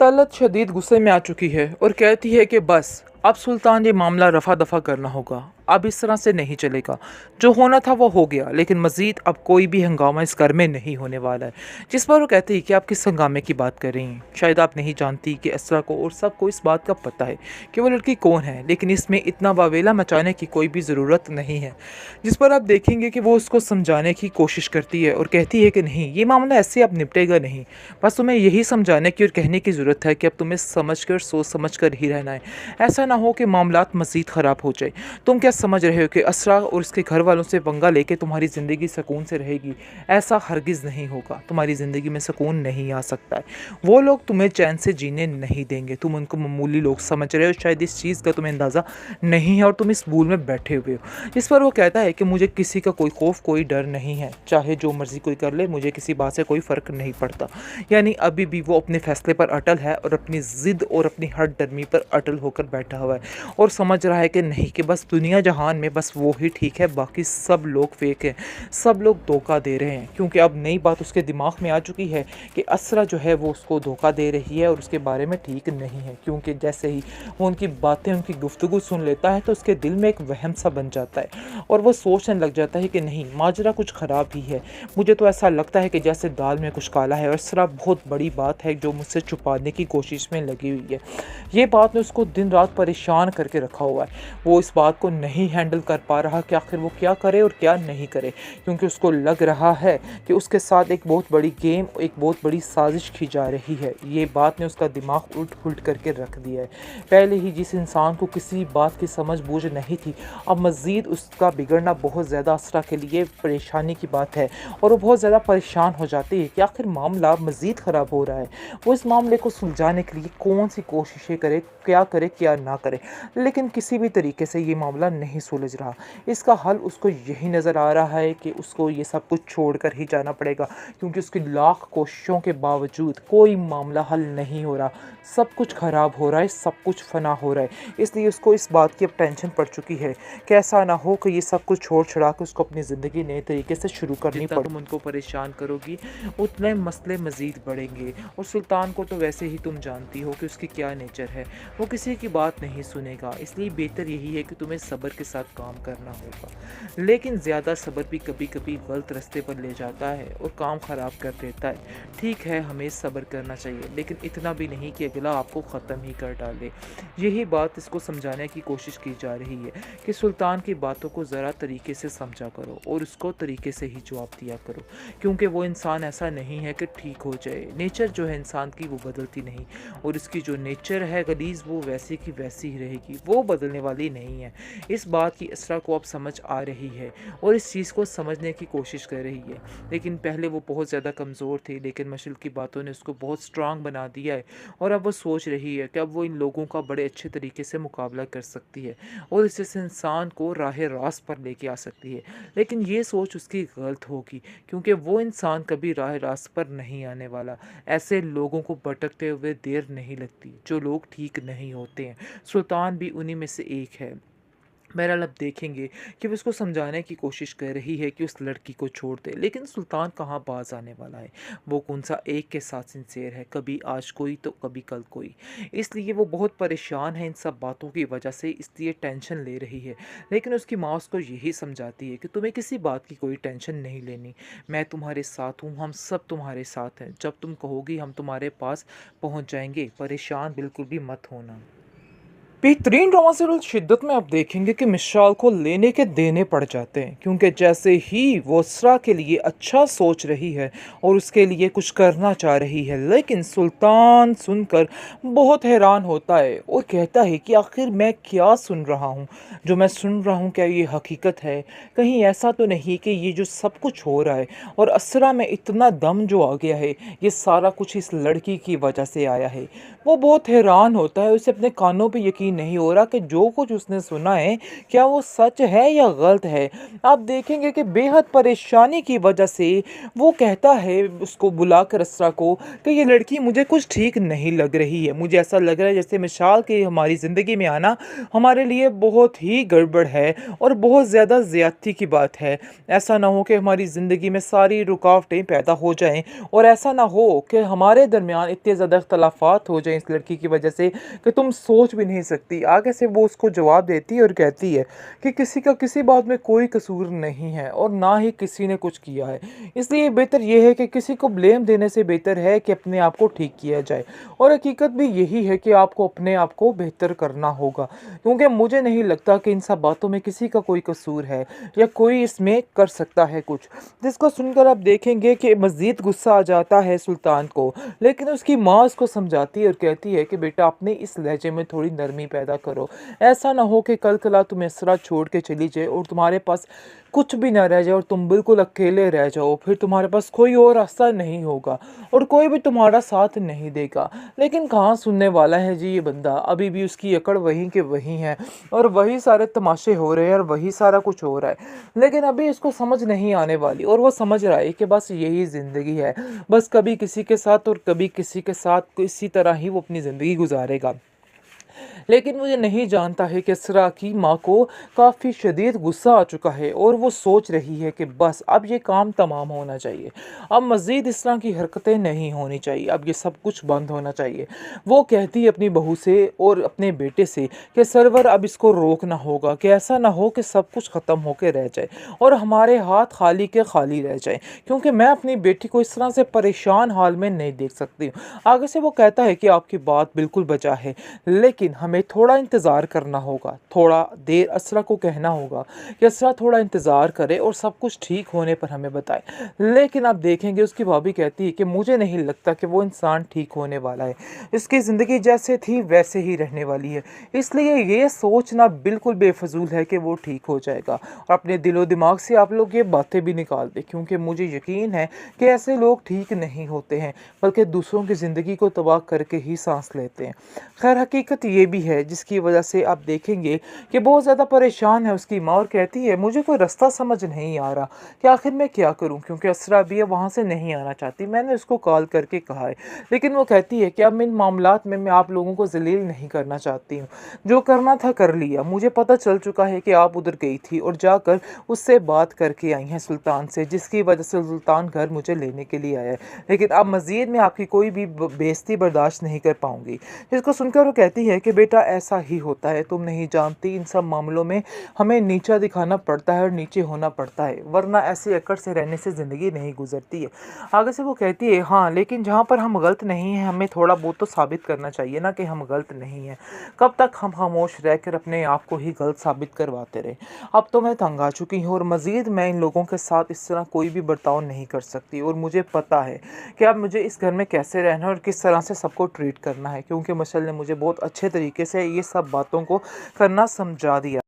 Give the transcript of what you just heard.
तलत शदीद गुस्से में आ चुकी है और कहती है कि बस अब सुल्तान ये मामला रफा दफा करना होगा। अब इस तरह से नहीं चलेगा। जो होना था वो हो गया, लेकिन मज़ीद अब कोई भी हंगामा इस घर में नहीं होने वाला है। जिस पर वो कहती है कि आप किस हंगामे की बात कर रही हैं। शायद आप नहीं जानती कि असरा को और सबको इस बात का पता है कि वो लड़की कौन है, लेकिन इसमें इतना वावेला मचाने की कोई भी ज़रूरत नहीं है। जिस पर आप देखेंगे कि वो उसको समझाने की कोशिश करती है और कहती है कि नहीं, ये मामला ऐसे अब निपटेगा नहीं। बस तुम्हें यही समझाने की और कहने की ज़रूरत है कि अब तुम्हें समझ कर सोच समझ कर ही रहना है। ऐसा ना हो कि मामलात मज़ीद ख़राब हो जाए। तुम क्या समझ रहे हो कि असरा और उसके घर वालों से पंगा लेके तुम्हारी ज़िंदगी सुकून से रहेगी? ऐसा हरगिज़ नहीं होगा। तुम्हारी ज़िंदगी में सुकून नहीं आ सकता है। वो लोग तुम्हें चैन से जीने नहीं देंगे। तुम उनको मामूली लोग समझ रहे हो, शायद इस चीज़ का तुम्हें अंदाज़ा नहीं है और तुम इस भूल में बैठे हुए हो। इस पर वो कहता है कि मुझे किसी का कोई खौफ कोई डर नहीं है, चाहे जो मर्ज़ी कोई कर ले, मुझे किसी बात से कोई फ़र्क नहीं पड़ता। यानी अभी भी वो अपने फ़ैसले पर अटल है और अपनी ज़िद और अपनी हट डरमी पर अटल होकर बैठा हुआ है और समझ रहा है कि नहीं, कि बस दुनिया जहान में बस वो ही ठीक है, बाकी सब लोग फेक हैं, सब लोग धोखा दे रहे हैं। क्योंकि अब नई बात उसके दिमाग में आ चुकी है कि असरा जो है वो उसको धोखा दे रही है और उसके बारे में ठीक नहीं है। क्योंकि जैसे ही वो उनकी बातें, उनकी गुफ्तगू सुन लेता है तो उसके दिल में एक वहम सा बन जाता है और वो सोचने लग जाता है कि नहीं, माजरा कुछ ख़राब ही है। मुझे तो ऐसा लगता है कि जैसे दाल में कुछ काला है और असरा बहुत बड़ी बात है जो मुझसे छुपाने की कोशिश में लगी हुई है। ये बात ने उसको दिन रात परेशान करके रखा हुआ है। वो इस बात को नहीं हैंडल कर पा रहा कि आखिर वो क्या करे और क्या नहीं करे, क्योंकि उसको लग रहा है कि उसके साथ एक बहुत बड़ी गेम, एक बहुत बड़ी साजिश की जा रही है। ये बात ने उसका दिमाग उल्ट पुल्ट करके रख दिया है। पहले ही जिस इंसान को किसी बात की समझ बूझ नहीं थी, अब मज़ीद उसका बिगड़ना बहुत ज़्यादा असरा के लिए परेशानी की बात है और वो बहुत ज़्यादा परेशान हो जाती है कि आखिर मामला मज़ीद ख़राब हो रहा है। वो इस मामले को सुलझाने के लिए कौन सी कोशिशें करे, क्या ना करे, लेकिन किसी भी तरीके से ये मामला नहीं सुलझ रहा। इसका हल उसको यही नज़र आ रहा है कि उसको ये सब कुछ छोड़कर ही जाना पड़ेगा, क्योंकि उसकी लाख कोशिशों के बावजूद कोई मामला हल नहीं हो रहा। सब कुछ ख़राब हो रहा है, सब कुछ फना हो रहा है। इसलिए उसको इस बात की अब टेंशन पड़ चुकी है कि ऐसा ना हो कि ये सब कुछ छोड़ छड़ा के उसको अपनी ज़िंदगी नए तरीके से शुरू करनी पड़े। तुम उनको परेशान करोगी उतने मसले मज़ीद बढ़ेंगे। और सुल्तान को तो वैसे ही तुम जानती हो कि उसकी क्या नेचर है, वो किसी की बात नहीं सुनेगा। इसलिए बेहतर यही है कि तुम्हें सब्र के साथ काम करना होगा। लेकिन ज़्यादा सब्र भी कभी कभी गलत रास्ते पर ले जाता है और काम ख़राब कर देता है। ठीक है, हमें सब्र करना चाहिए, लेकिन इतना भी नहीं कि अगला आपको ख़त्म ही कर डाले। यही बात इसको समझाने की कोशिश की जा रही है कि सुल्तान की बातों को ज़रा तरीके से समझा करो और उसको तरीके से ही जवाब दिया करो, क्योंकि वो इंसान ऐसा नहीं है कि ठीक हो जाए। नेचर जो है इंसान की वो बदलती नहीं, और इसकी जो नेचर है गलीज़, वो वैसे की वैसी ही रहेगी, वो बदलने वाली नहीं है। इस बात की असरा को अब समझ आ रही है और इस चीज़ को समझने की कोशिश कर रही है। लेकिन पहले वो बहुत ज़्यादा कमज़ोर थी, लेकिन मशल की बातों ने उसको बहुत स्ट्रांग बना दिया है और अब वो सोच रही है कि अब वो इन लोगों का बड़े अच्छे तरीके से मुकाबला कर सकती है और इससे इंसान को राह रास्त पर लेके आ सकती है। लेकिन ये सोच उसकी गलत होगी, क्योंकि वो इंसान कभी राह रास्त पर नहीं आने वाला। ऐसे लोगों को भटकते हुए देर नहीं लगती, जो लोग ठीक नहीं होते हैं। सुल्तान भी उन्हीं में से एक है। बहरहाल अब देखेंगे कि वो उसको समझाने की कोशिश कर रही है कि उस लड़की को छोड़ दे, लेकिन सुल्तान कहाँ बाज आने वाला है। वो कौन सा एक के साथ सिंसेर है, कभी आज कोई तो कभी कल कोई। इसलिए वो बहुत परेशान है इन सब बातों की वजह से, इसलिए टेंशन ले रही है। लेकिन उसकी माँ उसको यही समझाती है कि तुम्हें किसी बात की कोई टेंशन नहीं लेनी, मैं तुम्हारे साथ हूँ, हम सब तुम्हारे साथ हैं। जब तुम कहोगी हम तुम्हारे पास पहुँच जाएंगे, परेशान बिल्कुल भी मत होना। बेहतरीन ड्रामा सीरियल शिद्दत में आप देखेंगे कि मिशाल को लेने के देने पड़ जाते हैं, क्योंकि जैसे ही वो असरा के लिए अच्छा सोच रही है और उसके लिए कुछ करना चाह रही है, लेकिन सुल्तान सुनकर बहुत हैरान होता है और कहता है कि आखिर मैं क्या सुन रहा हूँ, जो मैं सुन रहा हूँ क्या ये हकीकत है? कहीं ऐसा तो नहीं कि ये जो सब कुछ हो रहा है और असरा में इतना दम जो आ गया है, ये सारा कुछ इस लड़की की वजह से आया है। वो बहुत हैरान होता है, उसे अपने कानों पे यकीन यकीन नहीं हो रहा कि जो कुछ उसने सुना है क्या वो सच है या गलत है। आप देखेंगे कि बेहद परेशानी की वजह से वो कहता है उसको बुलाकर असरा को कि ये लड़की मुझे कुछ ठीक नहीं लग रही है। मुझे ऐसा लग रहा है जैसे मिसाल के हमारी ज़िंदगी में आना हमारे लिए बहुत ही गड़बड़ है और बहुत ज़्यादा ज़्यादती की बात है। ऐसा ना हो कि हमारी ज़िंदगी में सारी रुकावटें पैदा हो जाएं और ऐसा ना हो कि हमारे दरमियान इतने ज़्यादा इख्तलाफात हो जाएं इस लड़की की वजह से कि तुम सोच भी नहीं सकती। आगे से वो उसको जवाब देती है और कहती है कि किसी का किसी बात में कोई कसूर नहीं है और ना ही किसी ने कुछ किया है, इसलिए बेहतर यह है कि किसी को ब्लेम देने से बेहतर है कि अपने आप को ठीक किया जाए। और हकीकत भी यही है कि आपको अपने आप को बेहतर करना होगा, क्योंकि मुझे नहीं लगता कि इन सब बातों में किसी का कोई कसूर है या कोई इसमें कर सकता है कुछ। जिसको सुनकर आप देखेंगे कि मज़ीद गुस्सा आ जाता है सुल्तान को, लेकिन उसकी माँ उसको समझाती है और कहती है कि बेटा अपने इस लहजे में थोड़ी नरमी पैदा करो। ऐसा ना हो कि कल कला तुम्हें इसरा छोड़ के चली जाए और तुम्हारे पास कुछ भी ना रह जाए और तुम बिल्कुल अकेले रह जाओ। फिर तुम्हारे पास कोई और रास्ता नहीं होगा और कोई भी तुम्हारा साथ नहीं देगा। लेकिन कहाँ सुनने वाला है जी ये बंदा, अभी भी उसकी अकड़ वहीं के वहीं है और वही सारे तमाशे हो रहे हैं और वही सारा कुछ हो रहा है। लेकिन अभी इसको समझ नहीं आने वाली और वो समझ रहा है कि बस यही ज़िंदगी है, बस कभी किसी के साथ और कभी किसी के साथ इसी तरह ही वो अपनी ज़िंदगी गुजारेगा। लेकिन वो ये नहीं जानता है कि इसरा की माँ को काफ़ी शदीद गुस्सा आ चुका है और वो सोच रही है कि बस अब ये काम तमाम होना चाहिए, अब मज़ीद इस तरह की हरकतें नहीं होनी चाहिए, अब ये सब कुछ बंद होना चाहिए। वो कहती है अपनी बहू से और अपने बेटे से कि सरवर अब इसको रोकना होगा कि ऐसा ना हो कि सब कुछ ख़त्म होकर रह जाए और हमारे हाथ खाली के खाली रह जाए, क्योंकि मैं अपनी बेटी को इस तरह से परेशान हाल में नहीं देख सकती हूँ। आगे से वो कहता है कि आपकी बात बिल्कुल बचा है, लेकिन हमें थोड़ा इंतज़ार करना होगा, थोड़ा देर असरा को कहना होगा कि असरा थोड़ा इंतज़ार करे और सब कुछ ठीक होने पर हमें बताए। लेकिन आप देखेंगे उसकी भाभी कहती है कि मुझे नहीं लगता कि वो इंसान ठीक होने वाला है, इसकी ज़िंदगी जैसे थी वैसे ही रहने वाली है, इसलिए ये सोचना बिल्कुल बेफजूल है कि वो ठीक हो जाएगा। और अपने दिलो दिमाग से आप लोग ये बातें भी निकाल दें, क्योंकि मुझे यकीन है कि ऐसे लोग ठीक नहीं होते हैं, बल्कि दूसरों की ज़िंदगी को तबाह करके ही सांस लेते हैं। खैर हकीकत ये भी है जिसकी वजह से आप देखेंगे कि बहुत ज़्यादा परेशान है उसकी माँ और कहती है मुझे कोई रास्ता समझ नहीं आ रहा कि आखिर मैं क्या करूं, क्योंकि असरा भी है वहाँ से नहीं आना चाहती। मैंने उसको कॉल करके कहा है, लेकिन वो कहती है कि अब इन मामलात में मैं आप लोगों को जलील नहीं करना चाहती हूँ, जो करना था कर लिया। मुझे पता चल चुका है कि आप उधर गई थी और जाकर उससे बात करके आई हैं सुल्तान से, जिसकी वजह से सुल्तान घर मुझे लेने के लिए आया है, लेकिन अब मज़ीद मैं आपकी कोई भी बेइज्जती बर्दाश्त नहीं कर पाऊँगी। जिसको सुनकर वो कहती है कि बेटा ऐसा ही होता है, तुम नहीं जानती इन सब मामलों में हमें नीचा दिखाना पड़ता है और नीचे होना पड़ता है, वरना ऐसी अकड़ से रहने से ज़िंदगी नहीं गुजरती है। आगे से वो कहती है हाँ, लेकिन जहाँ पर हम गलत नहीं हैं हमें थोड़ा बहुत तो साबित करना चाहिए ना कि हम गलत नहीं हैं। कब तक हम खामोश रहकर अपने आप को ही गलत साबित करवाते रहे। अब तो मैं तंग आ चुकी हूँ और मज़ीद मैं इन लोगों के साथ इस तरह कोई भी बर्ताव नहीं कर सकती और मुझे पता है कि अब मुझे इस घर में कैसे रहना है और किस तरह से सबको ट्रीट करना है, क्योंकि मशल ने मुझे बहुत अच्छे तरीके से ये सब बातों को करना समझा दिया।